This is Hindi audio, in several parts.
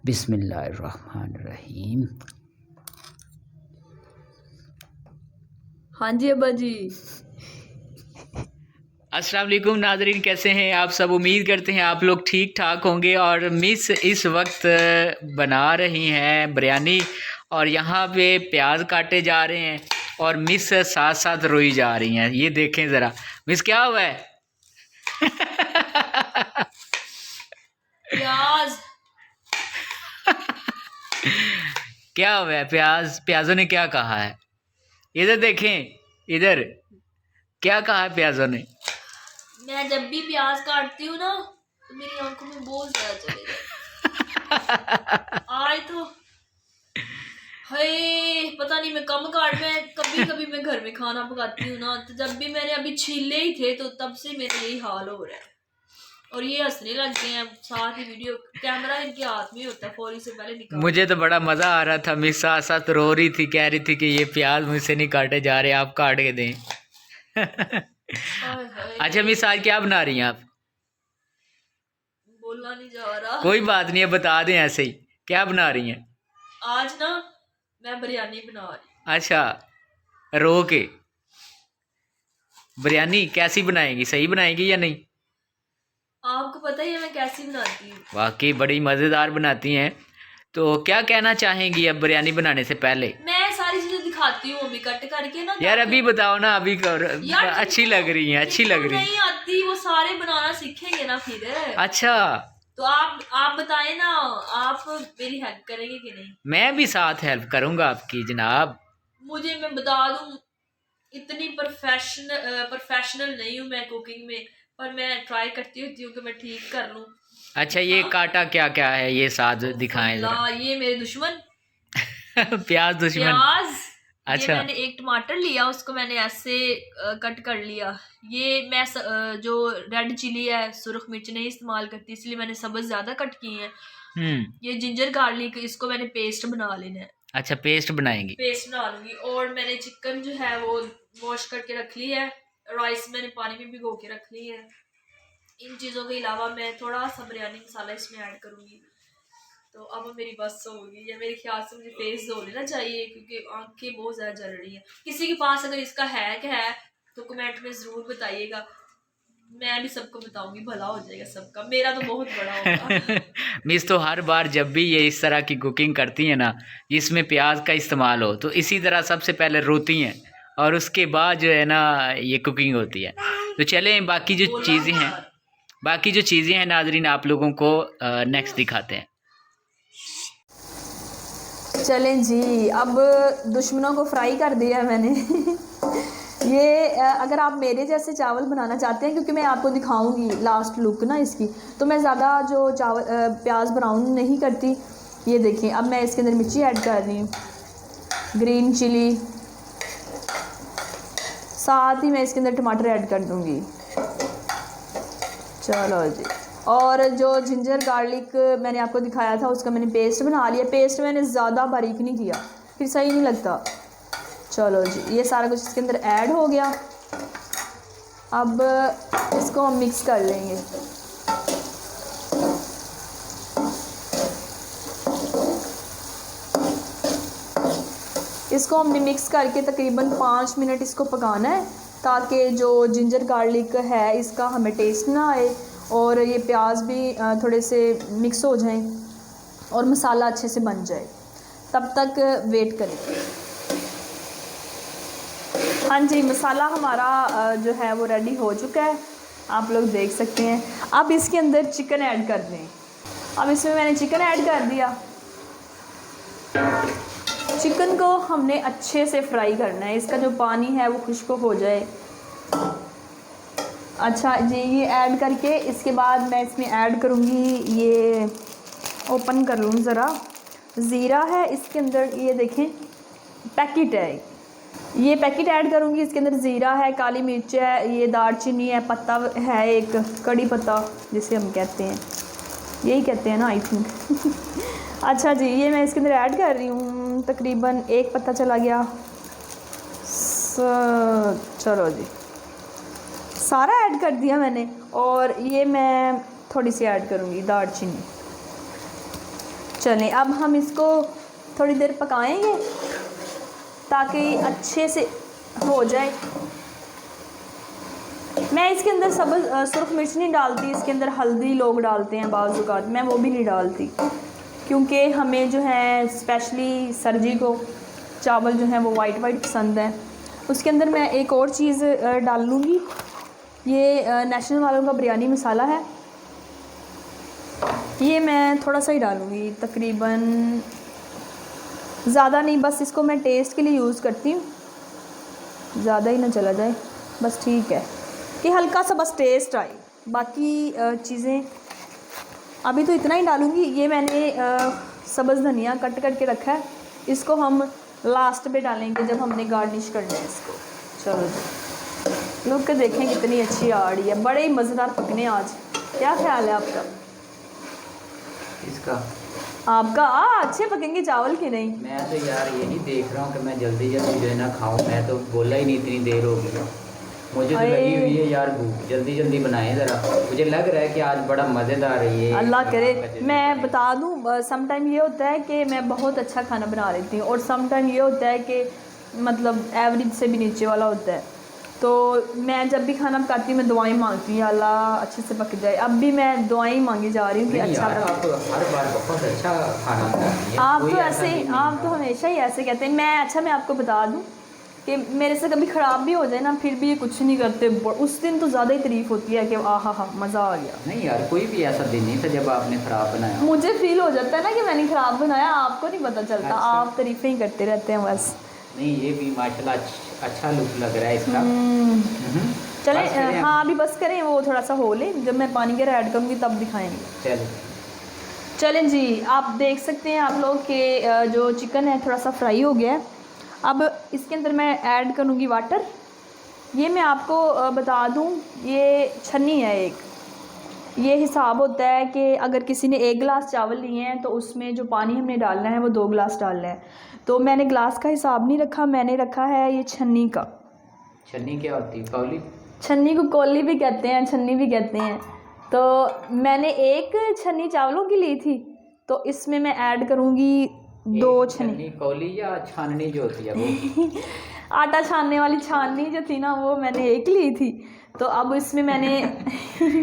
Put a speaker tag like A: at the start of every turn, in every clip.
A: बिस्मिल्लाहिर्रहमानिर्रहीम।
B: हाँ जी अब्बा जी।
A: अस्सलाम वालेकुम नाज़रीन, कैसे हैं आप सब? उम्मीद करते हैं आप लोग ठीक ठाक होंगे। और मिस इस वक्त बना रही हैं बिरयानी और यहाँ पे प्याज काटे जा रहे हैं और मिस साथ साथ रोई जा रही हैं। ये देखें ज़रा, मिस क्या हुआ है?
B: प्याज
A: क्या हुआ है? प्याजों ने क्या कहा है? इधर देखें, इधर क्या कहा है प्याजों ने?
B: मैं जब भी प्याज काटती हूँ ना तो मेरी आंखों में बहुत ज्यादा चले जाते। आज तो हाय पता नहीं, मैं कम काट में कभी मैं घर में खाना पकाती हूँ ना, तो जब भी मैंने अभी छीले ही थे तो तब से मेरा यही हाल हो रहा है। और ये हंसने लग गए हैं, साथ ही वीडियो कैमरा इनके हाथ में होता है, फौरी से पहले निकाल।
A: मुझे तो बड़ा मज़ा आ रहा था, मिस साथ साथ रो रही थी, कह रही थी कि ये प्याज मुझसे नहीं काटे जा रहे, आप काट के दें। अच्छा मिस, आज क्या बना रही हैं आप?
B: बोलना नहीं जा रहा।
A: कोई बात नहीं है, बता दें ऐसे ही, क्या बना रही हैं?
B: आज ना मैं बिरयानी बना रही।
A: अच्छा, रो के बिरयानी कैसी बनाएगी? सही बनाएगी या नहीं?
B: आपको पता ही है मैं कैसी बनाती हूँ।
A: वाकई बड़ी मज़ेदार बनाती हैं। तो क्या कहना चाहेंगी अब बिरयानी बनाने से पहले?
B: मैं सारी चीजें दिखाती हूँ अभी कट करके ना।
A: यार अभी बताओ ना, अभी
B: यार
A: अच्छी लग रही हैं, अच्छी लग रही
B: नहीं आती, वो सारे बनाना सीखेंगे ना फिर।
A: अच्छा,
B: तो आप बताएं ना, आप मेरी हेल्प करेंगे कि नहीं?
A: मैं भी साथ हेल्प करूंगा आपकी जनाब।
B: मुझे, मैं बता दूं, इतनी प्रोफेशनल नहीं हूँ मैं कुकिंग में, पर मैं ट्राई करती होती हूँ कि मैं ठीक कर लूँ।
A: अच्छा, ये काटा क्या क्या है ये साथ दिखाएं जरा।
B: ये मेरे दुश्मन
A: प्याज दुश्मन।
B: प्याज। ये
A: अच्छा,
B: मैंने एक टमाटर लिया, उसको मैंने ऐसे कट कर लिया। ये मैं जो रेड चिली है, सुरख मिर्च नहीं इस्तेमाल करती, इसलिए मैंने सब्ज ज्यादा कट की है। ये जिंजर गार्लिक, इसको मैंने पेस्ट बना लेना है।
A: अच्छा, पेस्ट बनाएंगी?
B: पेस्ट बना लूंगी। और मैंने चिकन जो है वो वॉश करके रख ली है, राइस मैंने पानी में भिगो के रख ली है। इन चीज़ों के अलावा मैं थोड़ा सा बिरयानी मसाला इसमें ऐड करूंगी। तो अब मेरी बस होगी, या मेरे ख्याल से मुझे फेस धो लेना चाहिए क्योंकि आंखें बहुत ज़्यादा जल रही हैं। किसी के पास अगर इसका है तो कमेंट में ज़रूर बताइएगा, मैं भी सबको बताऊंगी, भला हो जाएगा सबका, मेरा तो बहुत बड़ा होगा।
A: मिस तो हर बार जब भी ये इस तरह की कुकिंग करती हैं ना, जिसमें प्याज का इस्तेमाल हो, तो इसी तरह सबसे पहले रोती हैं और उसके बाद जो है ना ये कुकिंग होती है। तो चलें, बाकी जो चीज़ें हैं नाजरीन, आप लोगों को नेक्स्ट दिखाते हैं।
B: चलें जी, अब दुश्मनों को फ्राई कर दिया है मैंने। ये अगर आप मेरे जैसे चावल बनाना चाहते हैं, क्योंकि मैं आपको दिखाऊंगी लास्ट लुक ना इसकी, तो मैं ज़्यादा जो चावल प्याज ब्राउन नहीं करती। ये देखिए, अब मैं इसके अंदर मिर्ची ऐड कर रही हूँ, ग्रीन चिली, साथ ही मैं इसके अंदर टमाटर ऐड कर दूँगी। चलो जी, और जो जिंजर गार्लिक मैंने आपको दिखाया था उसका मैंने पेस्ट बना लिया। पेस्ट मैंने ज़्यादा बारीक नहीं किया, फिर सही नहीं लगता। चलो जी, ये सारा कुछ इसके अंदर ऐड हो गया। अब इसको हम मिक्स कर लेंगे। इसको हमने मिक्स करके तकरीबन 5 मिनट इसको पकाना है, ताकि जो जिंजर गार्लिक है इसका हमें टेस्ट ना आए और ये प्याज भी थोड़े से मिक्स हो जाएं और मसाला अच्छे से बन जाए। तब तक वेट करें। हाँ जी, मसाला हमारा जो है वो रेडी हो चुका है, आप लोग देख सकते हैं। अब इसके अंदर चिकन ऐड कर दें। अब इसमें मैंने चिकन ऐड कर दिया। चिकन को हमने अच्छे से फ्राई करना है, इसका जो पानी है वो खुश्क हो जाए। अच्छा जी, ये ऐड करके इसके बाद मैं इसमें ऐड करूँगी, ये ओपन कर लूँ ज़रा, ज़ीरा है इसके अंदर, ये देखें पैकेट है, ये पैकेट ऐड करूँगी। इसके अंदर ज़ीरा है, काली मिर्च है, ये दालचीनी है, पत्ता है एक, कड़ी पत्ता जिसे हम कहते हैं, यही कहते हैं ना आई थिंक। अच्छा जी, ये मैं इसके अंदर ऐड कर रही हूँ, तकरीबन एक पत्ता चला गया। चलो जी, सारा ऐड कर दिया मैंने। और ये मैं थोड़ी सी ऐड करूँगी दालचीनी। चलें अब हम इसको थोड़ी देर पकाएंगे ताकि अच्छे से हो जाए। मैं इसके अंदर सुरख मिर्च नहीं डालती, इसके अंदर हल्दी लोग डालते हैं बाज़ औक़ात, मैं वो भी नहीं डालती क्योंकि हमें जो है स्पेशली सरजी को चावल जो है वो वाइट पसंद है। उसके अंदर मैं एक और चीज़ डाल लूँगी, ये नेशनल वालों का बिरयानी मसाला है, ये मैं थोड़ा सा ही डालूँगी, तकरीबन ज़्यादा नहीं, बस इसको मैं टेस्ट के लिए यूज़ करती हूँ, ज़्यादा ही ना चला जाए, बस ठीक है कि हल्का सा बस टेस्ट आए। बाकी चीज़ें अभी तो इतना ही डालूँगी। ये मैंने सब्ज़ धनिया कट करके रखा है, इसको हम लास्ट पे डालेंगे जब हमने गार्निश करना है इसको। चलो जी, लुक देखें कितनी अच्छी आ रही है, बड़े ही मज़ेदार पकने आज। क्या ख्याल है आपका?
A: इसका
B: आपका अच्छे पकेंगे चावल के नहीं?
A: मैं तो यार यही देख रहा हूँ कि मैं जल्दी जल्दी जो है ना खाऊं, मैं तो बोला ही नहीं, इतनी देर हो गई मुझे तो लगी हुई है यार भूख, जल्दी जल्दी बनाएं ज़रा, मुझे लग रहा है कि आज बड़ा मज़ेदार है ये।
B: अल्लाह करे। मैं बता दूँ सम टाइम ये होता है कि मैं बहुत अच्छा खाना बना लेती हूँ और सम टाइम ये होता है कि मतलब एवरेज से भी नीचे वाला होता है। तो मैं जब भी खाना पकाती हूँ मैं दुआएं मांगती हूँ अल्लाह अच्छे से पक जाए। अब भी मैं दुआएं मांगी जा रही हूँ कि अच्छा
A: आप हर बार बहुत अच्छा खाना बनाती हैं।
B: आप तो ऐसे, आप तो हमेशा ही ऐसे कहते हैं। मैं आपको बता दूँ कि मेरे से कभी ख़राब भी हो जाए ना फिर भी ये कुछ नहीं करते, उस दिन तो ज़्यादा ही तारीफ़ होती है कि आहा मज़ा आ गया।
A: नहीं यार, कोई भी ऐसा दिन नहीं था जब आपने ख़राब बनाया।
B: मुझे फील हो जाता है ना कि मैंने ख़राब बनाया, आपको नहीं पता चलता। अच्छा। आप तारीफ़ें ही करते रहते हैं बस।
A: नहीं ये भी माशाल्लाह अच्छा लुक लग रहा है इसका।
B: चलें हाँ अभी बस करें, वो थोड़ा सा हो ले, जब मैं पानी के ऐड करूँगी तब दिखाएँगे। चलें जी, आप देख सकते हैं आप लोग कि जो चिकन है थोड़ा सा फ्राई हो गया है। अब इसके अंदर मैं ऐड करूँगी वाटर। ये मैं आपको बता दूँ, ये छन्नी है एक, ये हिसाब होता है कि अगर किसी ने 1 गिलास चावल लिए हैं तो उसमें जो पानी हमने डालना है वो 2 गिलास डालना है। तो मैंने गिलास का हिसाब नहीं रखा, मैंने रखा है ये छन्नी का। छन्नी क्या होती है? कौली। छन्नी को कौली भी कहते हैं, छन्नी भी कहते हैं। तो मैंने 1 छन्नी चावलों की ली थी, तो इसमें मैं ऐड करूँगी 2 छन्नी। कौली या छाननी जो होती है वो आटा छानने वाली छाननी जो थी ना वो मैंने 1 ली थी। तो अब इसमें मैंने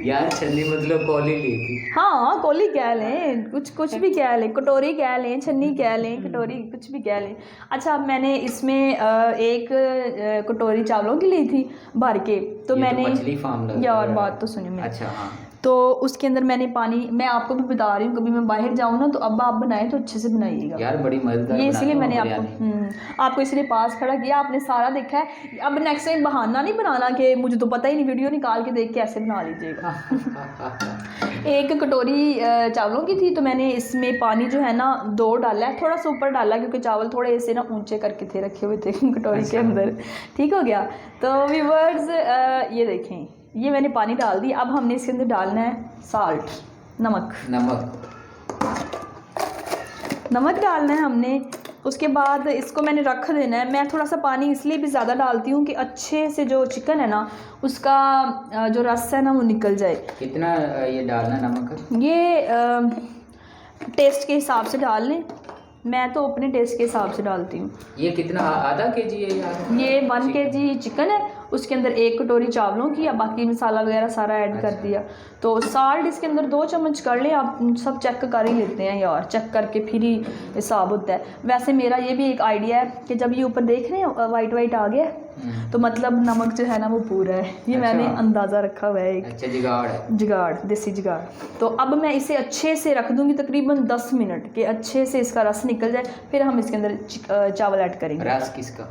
A: यार छन्नी मतलब कौली ली थी।
B: हाँ कौली कह लें, कुछ भी कह लें, कटोरी कह लें, छन्नी कह लें, कटोरी कुछ भी कह लें। अच्छा अब मैंने इसमें 1 कटोरी चावलों की ली थी भर के। तो मैंने
A: मछली फार्म लग
B: यार बात तो सुनिए मेरी। अच्छा
A: हाँ।
B: तो उसके अंदर मैंने पानी, मैं आपको भी बता रही हूँ कभी मैं बाहर जाऊँ ना तो अब आप बनाएं तो अच्छे से बनाइएगा
A: यार, बड़ी मजेदार।
B: ये इसलिए मैंने आपको इसलिए पास खड़ा किया, आपने सारा देखा है। अब नेक्स्ट टाइम बहाना नहीं बनाना कि मुझे तो पता ही नहीं, वीडियो निकाल के देख के ऐसे बना लीजिएगा 1 कटोरी चावलों की थी, तो मैंने इसमें पानी जो है ना 2 डाला है, थोड़ा सा ऊपर डाला क्योंकि चावल थोड़े ऐसे ना ऊंचे करके थे रखे हुए थे कटोरी के अंदर। ठीक हो गया। तो व्यूअर्स ये देखें, ये मैंने पानी डाल दी। अब हमने इसके अंदर डालना है साल्ट, नमक डालना है हमने। उसके बाद इसको मैंने रख देना है। मैं थोड़ा सा पानी इसलिए भी ज़्यादा डालती हूँ कि अच्छे से जो चिकन है ना उसका जो रस है ना वो निकल जाए। कितना ये डालना नमक? ये टेस्ट के हिसाब से डाल लें, मैं तो अपने टेस्ट के हिसाब से डालती हूँ। ये कितना, आधा केजी है यार? ये 1 केजी चिकन है, उसके अंदर 1 कटोरी चावलों की, या बाकी मसाला वगैरह सारा ऐड कर दिया। तो साल्ट इसके अंदर 2 चम्मच कर लें आप, सब चेक कर ही लेते हैं यार, चेक करके फिर ही हिसाब होता है। वैसे मेरा ये भी एक आइडिया है कि जब ये ऊपर देख रहे हैं वाइट आ गया तो मतलब नमक जो है ना वो पूरा है। ये मैंने अंदाज़ा रखा हुआ है एक। अच्छा, जुगाड़, देसी जुगाड़। तो अब मैं इसे अच्छे से रख दूँगी तकरीबन 10 मिनट के, अच्छे से इसका रस निकल जाए, फिर हम इसके अंदर चावल ऐड करेंगे। रस किसका?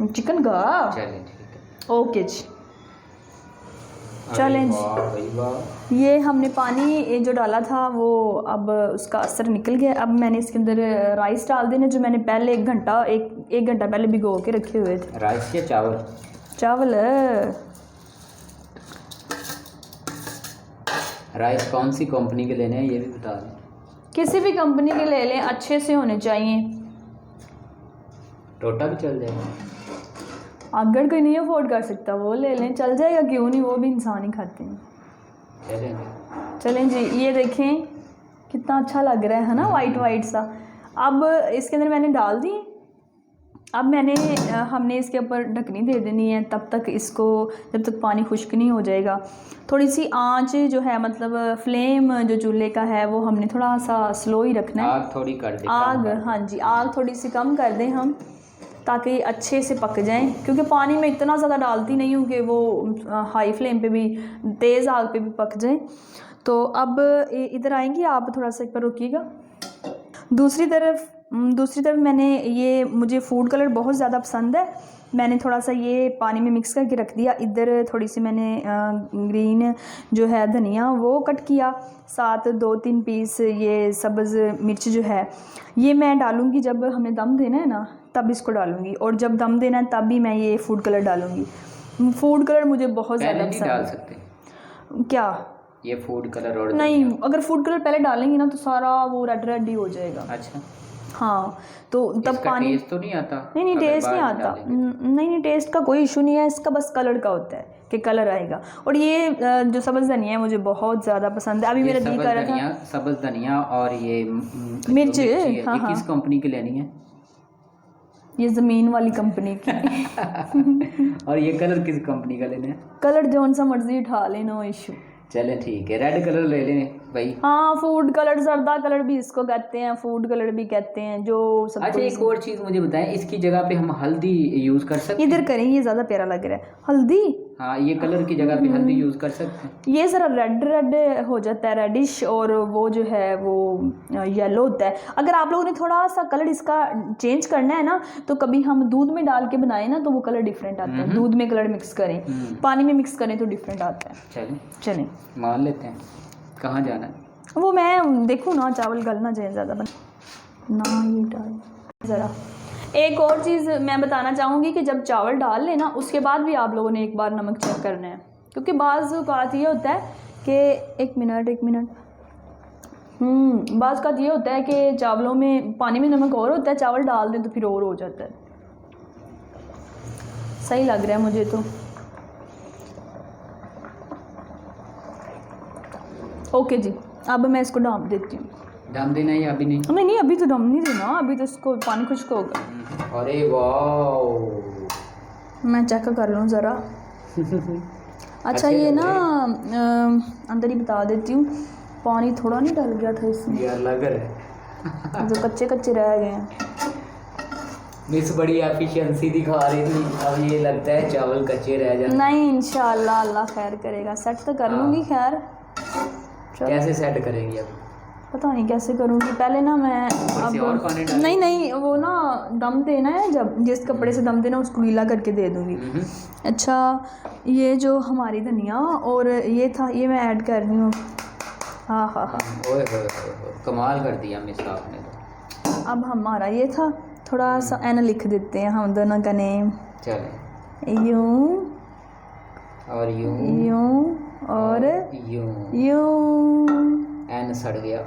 B: चिकन का। ओके जी, चलें जी। ये हमने पानी जो डाला था वो अब उसका असर निकल गया। अब मैंने इसके अंदर राइस डाल देने जो मैंने पहले 1 घंटा पहले भिगो के रखे हुए थे। राइस या चावल राइस कौन सी कंपनी के लेने हैं ये भी बता दें। किसी भी कंपनी के ले लें, अच्छे से होने चाहिए। टोटा भी चल जाएगा, अगर कोई नहीं अफोर्ड कर सकता वो ले लें, चल जाएगा, क्यों नहीं, वो भी इंसान ही खाते हैं। चलें जी। ये देखें कितना अच्छा लग रहा है ना, वाइट वाइट सा। अब इसके अंदर मैंने डाल दी। अब हमने इसके ऊपर ढकनी दे देनी है तब तक इसको, जब तक पानी खुश्क नहीं हो जाएगा। थोड़ी सी आंच जो है, मतलब फ्लेम जो चूल्हे का है वो हमने थोड़ा सा स्लो ही रखना है।
A: आग थोड़ी कर दें,
B: आग, हाँ जी, आग थोड़ी सी कम कर दें हम, ताकि अच्छे से पक जाएं। क्योंकि पानी में इतना ज़्यादा डालती नहीं हूँ कि वो हाई फ्लेम पे भी, तेज़ आग पे भी पक जाएं। तो अब इधर आएंगी आप, थोड़ा सा एक बार रुकिएगा। दूसरी तरफ मैंने ये, मुझे फूड कलर बहुत ज़्यादा पसंद है, मैंने थोड़ा सा ये पानी में मिक्स करके रख दिया। इधर थोड़ी सी मैंने ग्रीन जो है धनिया वो कट किया, साथ 2-3 पीस ये सब्ज़ मिर्च जो है ये मैं डालूँगी जब हमें दम देना है ना, तब इसको डालूँगी। और जब दम देना है तब भी मैं ये फूड कलर डालूँगी। फूड कलर मुझे बहुत ज़्यादा पसंद है।
A: डाल सकते
B: क्या
A: ये फूड कलर? और
B: नहीं, अगर फूड कलर पहले डालेंगे ना तो सारा वो रेड रेड ही हो जाएगा।
A: अच्छा,
B: हाँ, तो तब पानी,
A: टेस्ट तो नहीं आता?
B: नहीं टेस्ट नहीं आता, नहीं टेस्ट का कोई इशू नहीं है, इसका बस कलर का होता है कि कलर आएगा। और ये जो सब्ज़ धनिया है मुझे बहुत ज़्यादा पसंद है। अभी मेरा दिल कर रहा था
A: सब्ज़ धनिया और ये
B: मिर्च,
A: हाँ, ये किस कंपनी की लेनी है?
B: ये ज़मीन वाली कंपनी की।
A: और ये कलर किस कंपनी का लेना है?
B: कलर जौन सा मर्जी उठा ले, नो इशू।
A: चले ठीक है, रेड कलर ले लें भाई।
B: हाँ, फूड कलर, जर्दा कलर भी इसको कहते हैं, फूड कलर भी कहते हैं, जो सब।
A: अच्छा, एक और चीज़ मुझे बताएं, इसकी जगह पे हम हल्दी यूज़ कर सकते हैं?
B: इधर करें, ये ज़्यादा प्यारा लग रहा है। हल्दी,
A: हाँ, ये कलर की जगह पे हल्दी यूज़ कर सकते हैं।
B: ये ज़रा रेड रेड हो जाता है, रेडिश, और वो जो है वो येलो होता है। अगर आप लोगों ने थोड़ा सा कलर इसका चेंज करना है ना, तो कभी हम दूध में डाल के बनाए ना तो वो कलर डिफरेंट आता है। दूध में कलर मिक्स करें, पानी में मिक्स करें तो डिफरेंट आता है। चलें
A: मान लेते हैं। कहाँ जाना है?
B: वो मैं देखूँ ना, चावल गल ना जाए ज़्यादा ना, ये डाल ज़रा। एक और चीज़ मैं बताना चाहूँगी कि जब चावल डाल लेना उसके बाद भी आप लोगों ने एक बार नमक चेक करना है। क्योंकि बाज़ औक़ात ये होता है कि एक मिनट बाज़ औक़ात ये होता है कि चावलों में, पानी में नमक और होता है, चावल डाल दें तो फिर और हो जाता है। सही लग रहा है मुझे तो। ओके जी, अब मैं इसको डाल देती हूँ।
A: दम देना है या अभी नहीं?
B: नहीं, अभी तो दम नहीं देना, अभी तो इसको पानी खुश्क होगा।
A: अरे वाह,
B: मैं चेक कर लूँ ज़रा। अच्छा, ये ना अंदर ही बता देती हूँ, पानी थोड़ा नहीं डल गया था इसमें
A: यार, लग रहा है
B: जो कच्चे रह गए हैं।
A: मिस बड़ी एफिशिएंसी दिखा रही थी, अब ये लगता है चावल कच्चे रह जाते।
B: नहीं, इंशाल्लाह अल्लाह खैर करेगा, सेट तो कर लूँगी। खैर,
A: कैसे सेट करेंगी अब?
B: पता नहीं कैसे करूँगी। पहले ना मैं अब नहीं वो ना दम देना है, जब जिस कपड़े से दम देना उसको गीला करके दे दूँगी। अच्छा, ये जो हमारी धनिया और ये था, ये मैं ऐड कर रही हूँ। हाँ,
A: ओए कमाल कर दिया मिस आपने तो।
B: अब हमारा ये था, थोड़ा सा एन लिख देते हैं हम दोनों का नेम।
A: चले,
B: यूं
A: और यूं
B: और यूं।
A: एन सड़ गया,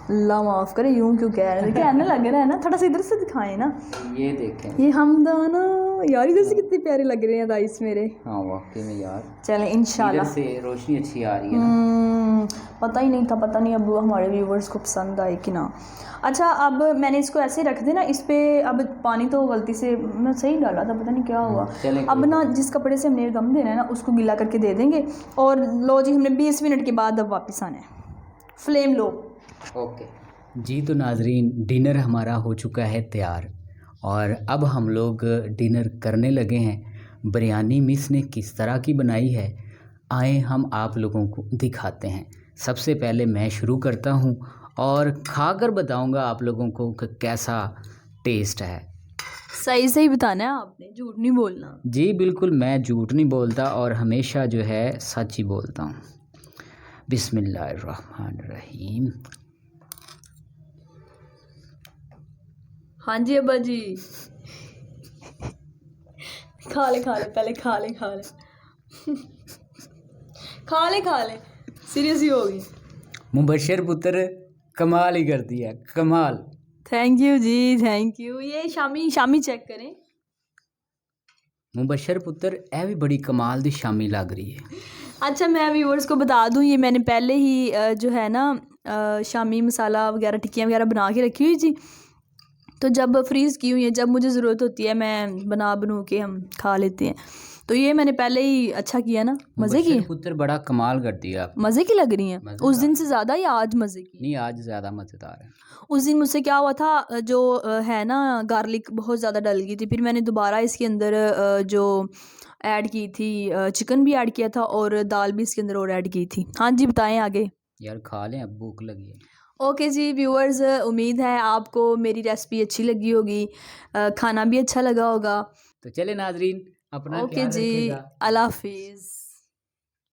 B: अल्लाह माफ़ करे, यूं क्यों कह रहे थे? एन लग रहा है ना, थोड़ा सा इधर से दिखाएं ना।
A: ये देखें,
B: ये हम दोनों यार, इधर से कितने प्यारे लग रहे हैं राइस मेरे।
A: हाँ वाकई में यार।
B: चलें इंशाल्लाह।
A: इधर से रोशनी अच्छी आ रही है ना।
B: पता ही नहीं था, पता नहीं अब हमारे व्यूवर्स को पसंद आए कि ना। अच्छा, अब मैंने इसको ऐसे रख देना, इस पर अब पानी तो गलती से मैं सही डाला था, पता नहीं क्या हुआ। अब ना जिस कपड़े से हमने दम देना है ना उसको गीला करके दे देंगे। और लो जी, हमने 20 मिनट के बाद अब वापस आना है, फ्लेम लो।
A: ओके जी, तो नाजरीन, डिनर हमारा हो चुका है तैयार और अब हम लोग डिनर करने लगे हैं। बिरयानी मिस ने किस तरह की बनाई है, आए हम आप लोगों को दिखाते हैं। सबसे पहले मैं शुरू करता हूं और खाकर बताऊंगा आप लोगों को कि कैसा टेस्ट है।
B: सही सही बताना है आपने, झूठ नहीं बोलना।
A: जी बिल्कुल, मैं झूठ नहीं बोलता और हमेशा जो है सच ही बोलता हूँ। बिस्मिल्लाहिर्रहमानिर्रहीम।
B: हाँ जी अब्बा जी, खा ले पहले, खा ले सीरियस ही होगी।
A: मुबशर पुत्र कमाल ही कर दिया, कमाल।
B: थैंक यू जी, थैंक यू। ये शामी चेक करें।
A: मुबशर पुत्र ए भी बड़ी कमाल दी शामी लग रही है।
B: अच्छा, मैं व्यूअर्स को बता दूं, ये मैंने पहले ही जो है ना शामी मसाला वगैरह टिक्कियाँ वगैरह बना के रखी हुई थी, तो जब फ्रीज़ की हुई है, जब मुझे ज़रूरत होती है मैं बनू के हम खा लेते हैं। तो ये मैंने पहले ही अच्छा किया ना। मज़े की
A: पुत्र बड़ा कमाल करती है आप।
B: मज़े की लग रही हैं उस दिन से ज़्यादा या आज मज़े की?
A: नहीं, आज ज़्यादा मज़ेदार है।
B: उस दिन मुझसे क्या हुआ था, जो है ना गार्लिक बहुत ज़्यादा डल गई थी, फिर मैंने दोबारा इसके अंदर जो ऐड की थी, चिकन भी ऐड किया था और दाल भी इसके अंदर और ऐड की थी। हाँ जी, बताएं आगे।
A: यार खा लें, अब भूख लगी है।
B: ओके जी व्यूअर्स, उम्मीद है आपको मेरी रेसिपी अच्छी लगी होगी, खाना भी अच्छा लगा होगा।
A: तो चले नाजरीन, अपना
B: ओके
A: ख्याल
B: जी,
A: रखिएगा।
B: अल्लाह हाफिज़।